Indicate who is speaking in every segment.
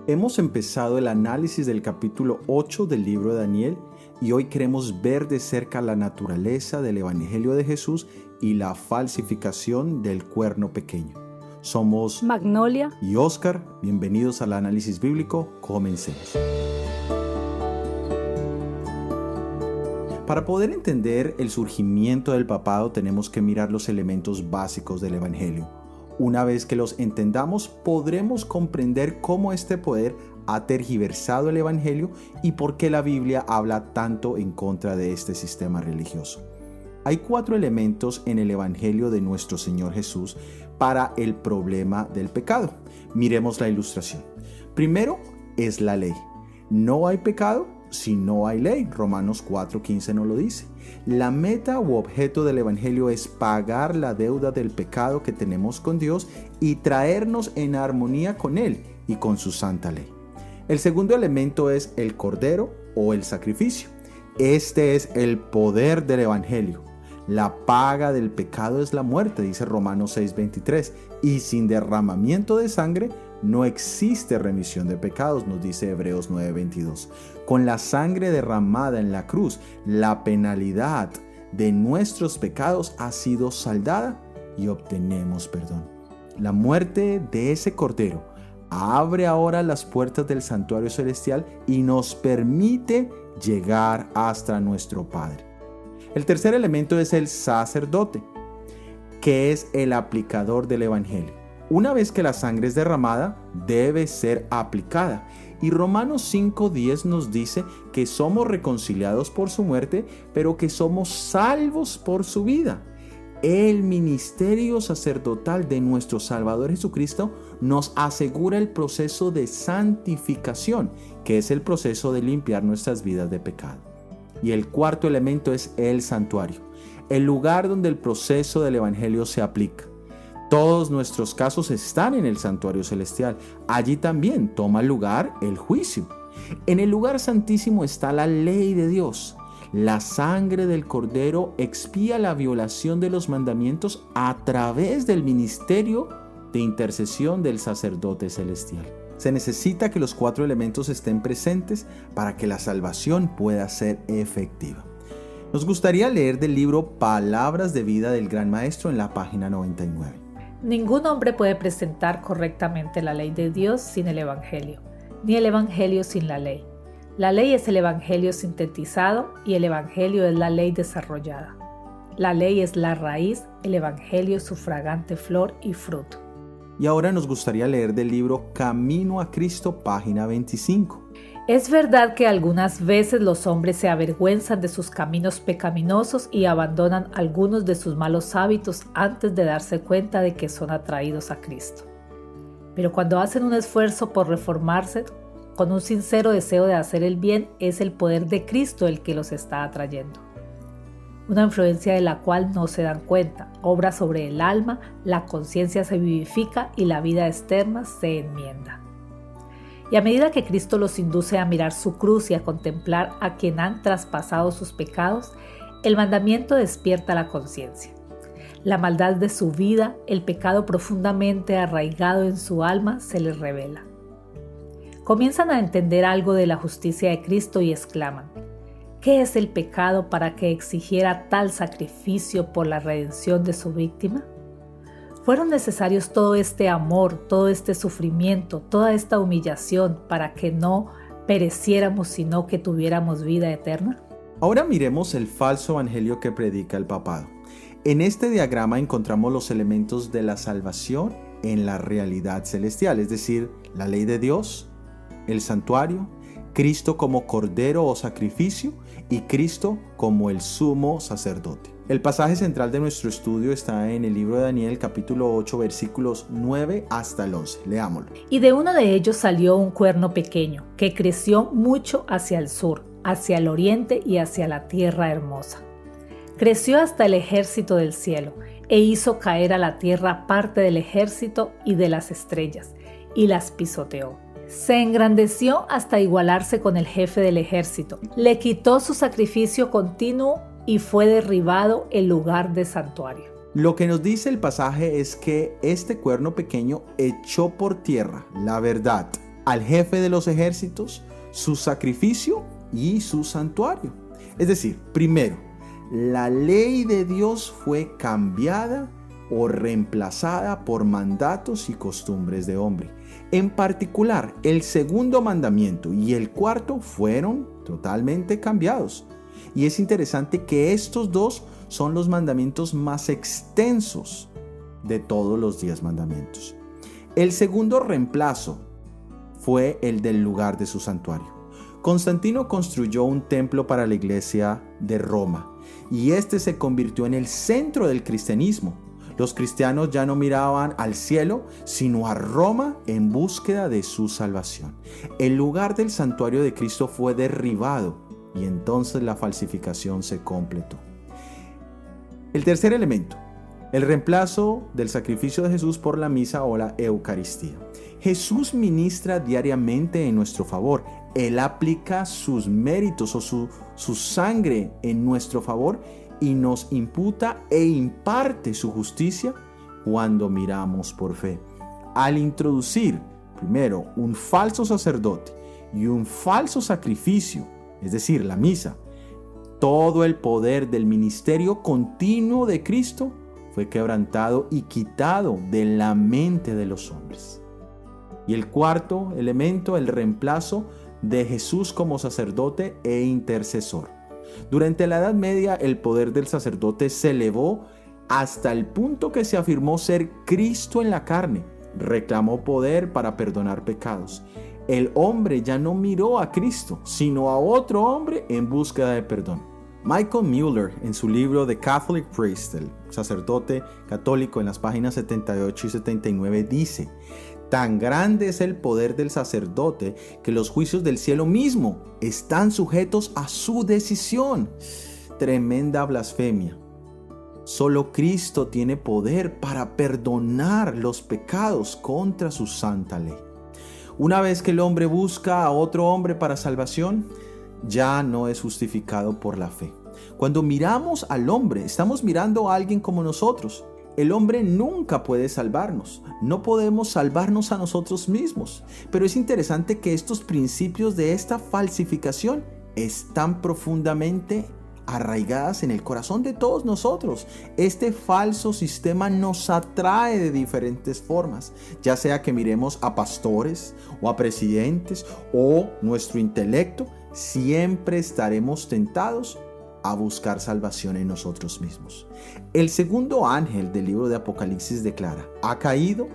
Speaker 1: Hemos empezado el análisis del capítulo 8 del libro de Daniel y hoy queremos ver de cerca la naturaleza del Evangelio de Jesús y la falsificación del cuerno pequeño. Somos
Speaker 2: Magnolia
Speaker 1: y Oscar. Bienvenidos al análisis bíblico. Comencemos. Para poder entender el surgimiento del papado tenemos que mirar los elementos básicos del Evangelio. Una vez que los entendamos, podremos comprender cómo este poder ha tergiversado el Evangelio y por qué la Biblia habla tanto en contra de este sistema religioso. Hay 4 elementos en el Evangelio de nuestro Señor Jesús para el problema del pecado. Miremos la ilustración. Primero es la ley. No hay pecado si no hay ley. Romanos 4:15 nos lo dice. La meta u objeto del Evangelio es pagar la deuda del pecado que tenemos con Dios y traernos en armonía con Él y con su santa ley. El segundo elemento es el cordero o el sacrificio. Este es el poder del Evangelio. La paga del pecado es la muerte, dice Romanos 6:23, y sin derramamiento de sangre no existe remisión de pecados, nos dice Hebreos 9:22. Con la sangre derramada en la cruz, la penalidad de nuestros pecados ha sido saldada y obtenemos perdón. La muerte de ese cordero abre ahora las puertas del santuario celestial y nos permite llegar hasta nuestro Padre. El tercer elemento es el sacerdote, que es el aplicador del Evangelio. Una vez que la sangre es derramada, debe ser aplicada. Y Romanos 5:10 nos dice que somos reconciliados por su muerte, pero que somos salvos por su vida. El ministerio sacerdotal de nuestro Salvador Jesucristo nos asegura el proceso de santificación, que es el proceso de limpiar nuestras vidas de pecado. Y el cuarto elemento es el santuario, el lugar donde el proceso del Evangelio se aplica. Todos nuestros casos están en el santuario celestial. Allí también toma lugar el juicio. En el lugar santísimo está la ley de Dios. La sangre del Cordero expía la violación de los mandamientos a través del ministerio de intercesión del sacerdote celestial. Se necesita que los 4 elementos estén presentes para que la salvación pueda ser efectiva. Nos gustaría leer del libro Palabras de Vida del Gran Maestro en la página 99.
Speaker 2: Ningún hombre puede presentar correctamente la ley de Dios sin el Evangelio, ni el Evangelio sin la ley. La ley es el Evangelio sintetizado y el Evangelio es la ley desarrollada. La ley es la raíz, el Evangelio su fragante flor y fruto.
Speaker 1: Y ahora nos gustaría leer del libro Camino a Cristo, página 25.
Speaker 2: Es verdad que algunas veces los hombres se avergüenzan de sus caminos pecaminosos y abandonan algunos de sus malos hábitos antes de darse cuenta de que son atraídos a Cristo. Pero cuando hacen un esfuerzo por reformarse, con un sincero deseo de hacer el bien, es el poder de Cristo el que los está atrayendo. Una influencia de la cual no se dan cuenta, obra sobre el alma, la conciencia se vivifica y la vida externa se enmienda. Y a medida que Cristo los induce a mirar su cruz y a contemplar a quien han traspasado sus pecados, el mandamiento despierta la conciencia. La maldad de su vida, el pecado profundamente arraigado en su alma, se les revela. Comienzan a entender algo de la justicia de Cristo y exclaman: ¿qué es el pecado para que exigiera tal sacrificio por la redención de su víctima? ¿Fueron necesarios todo este amor, todo este sufrimiento, toda esta humillación para que no pereciéramos, sino que tuviéramos vida eterna?
Speaker 1: Ahora miremos el falso evangelio que predica el papado. En este diagrama encontramos los elementos de la salvación en la realidad celestial, es decir, la ley de Dios, el santuario, Cristo como cordero o sacrificio y Cristo como el sumo sacerdote. El pasaje central de nuestro estudio está en el libro de Daniel, capítulo 8, versículos 9 hasta el 11. Leámoslo.
Speaker 2: Y de uno de ellos salió un cuerno pequeño, que creció mucho hacia el sur, hacia el oriente y hacia la tierra hermosa. Creció hasta el ejército del cielo, e hizo caer a la tierra parte del ejército y de las estrellas, y las pisoteó. Se engrandeció hasta igualarse con el jefe del ejército. Le quitó su sacrificio continuo y fue derribado el lugar de santuario.
Speaker 1: Lo que nos dice el pasaje es que este cuerno pequeño echó por tierra la verdad al jefe de los ejércitos, su sacrificio y su santuario. Es decir, primero, la ley de Dios fue cambiada o reemplazada por mandatos y costumbres de hombre. En particular, el segundo mandamiento y el cuarto fueron totalmente cambiados. Y es interesante que estos dos son los mandamientos más extensos de todos los 10 mandamientos. El segundo reemplazo fue el del lugar de su santuario. Constantino construyó un templo para la iglesia de Roma y este se convirtió en el centro del cristianismo. Los cristianos ya no miraban al cielo, sino a Roma en búsqueda de su salvación. El lugar del santuario de Cristo fue derribado y entonces la falsificación se completó. El tercer elemento, el reemplazo del sacrificio de Jesús por la misa o la Eucaristía. Jesús ministra diariamente en nuestro favor. Él aplica sus méritos o su sangre en nuestro favor y nos imputa e imparte su justicia cuando miramos por fe. Al introducir primero un falso sacerdote y un falso sacrificio, es decir, la misa, todo el poder del ministerio continuo de Cristo fue quebrantado y quitado de la mente de los hombres. Y el cuarto elemento, el reemplazo de Jesús como sacerdote e intercesor. Durante la Edad Media, el poder del sacerdote se elevó hasta el punto que se afirmó ser Cristo en la carne. Reclamó poder para perdonar pecados. El hombre ya no miró a Cristo, sino a otro hombre en búsqueda de perdón. Michael Mueller, en su libro The Catholic Priest, el sacerdote católico, en las páginas 78 y 79, dice: tan grande es el poder del sacerdote que los juicios del cielo mismo están sujetos a su decisión. Tremenda blasfemia. Solo Cristo tiene poder para perdonar los pecados contra su santa ley. Una vez que el hombre busca a otro hombre para salvación, ya no es justificado por la fe. Cuando miramos al hombre, estamos mirando a alguien como nosotros. El hombre nunca puede salvarnos. No podemos salvarnos a nosotros mismos. Pero es interesante que estos principios de esta falsificación están profundamente arraigadas en el corazón de todos nosotros. Este falso sistema nos atrae de diferentes formas, ya sea que miremos a pastores o a presidentes o nuestro intelecto, siempre estaremos tentados a buscar salvación en nosotros mismos. El segundo ángel del libro de Apocalipsis declara: ha caído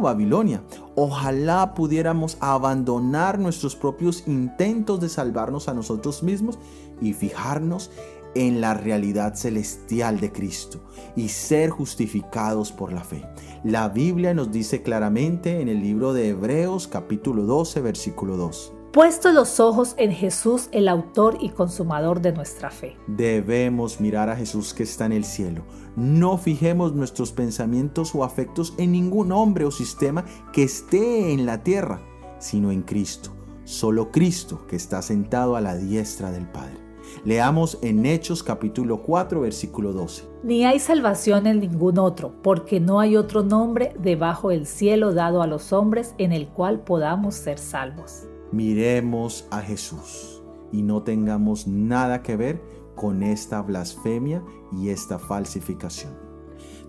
Speaker 1: Babilonia. Ojalá pudiéramos abandonar nuestros propios intentos de salvarnos a nosotros mismos y fijarnos en la realidad celestial de Cristo y ser justificados por la fe. La Biblia nos dice claramente en el libro de Hebreos capítulo 12 versículo 2:
Speaker 2: puestos los ojos en Jesús, el autor y consumador de nuestra fe.
Speaker 1: Debemos mirar a Jesús que está en el cielo. No fijemos nuestros pensamientos o afectos en ningún hombre o sistema que esté en la tierra, sino en Cristo. Solo Cristo, que está sentado a la diestra del Padre. Leamos en Hechos capítulo 4 versículo 12.
Speaker 2: Ni hay salvación en ningún otro, porque no hay otro nombre debajo del cielo dado a los hombres en el cual podamos ser salvos.
Speaker 1: Miremos a Jesús y no tengamos nada que ver con esta blasfemia y esta falsificación.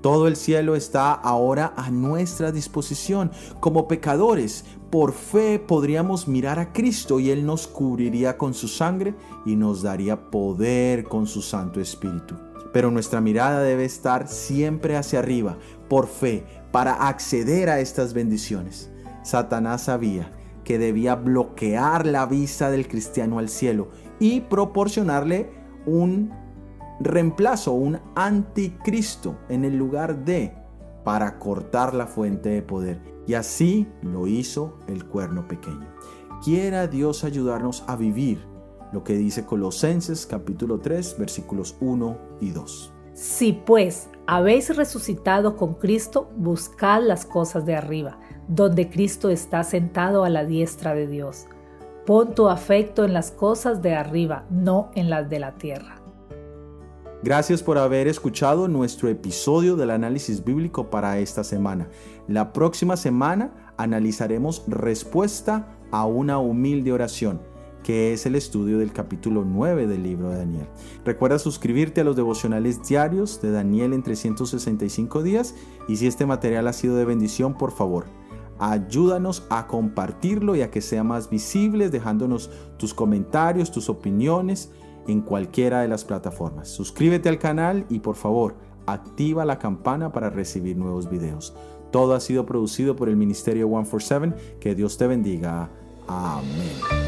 Speaker 1: Todo el cielo está ahora a nuestra disposición. Como pecadores, por fe podríamos mirar a Cristo y Él nos cubriría con su sangre y nos daría poder con su Santo Espíritu. Pero nuestra mirada debe estar siempre hacia arriba, por fe, para acceder a estas bendiciones. Satanás sabía que debía bloquear la vista del cristiano al cielo y proporcionarle un reemplazo, un anticristo en el lugar de, para cortar la fuente de poder. Y así lo hizo el cuerno pequeño. Quiera Dios ayudarnos a vivir lo que dice Colosenses capítulo 3 versículos 1 y 2.
Speaker 2: Si pues habéis resucitado con Cristo, buscad las cosas de arriba, donde Cristo está sentado a la diestra de Dios. Pon tu afecto en las cosas de arriba, no en las de la tierra.
Speaker 1: Gracias por haber escuchado nuestro episodio del análisis bíblico para esta semana. La próxima semana analizaremos respuesta a una humilde oración, que es el estudio del capítulo 9 del libro de Daniel. Recuerda suscribirte a los devocionales diarios de Daniel en 365 días y si este material ha sido de bendición, por favor, ayúdanos a compartirlo y a que sea más visible, dejándonos tus comentarios, tus opiniones en cualquiera de las plataformas. Suscríbete al canal y por favor, activa la campana para recibir nuevos videos. Todo ha sido producido por el Ministerio 147. Que Dios te bendiga. Amén.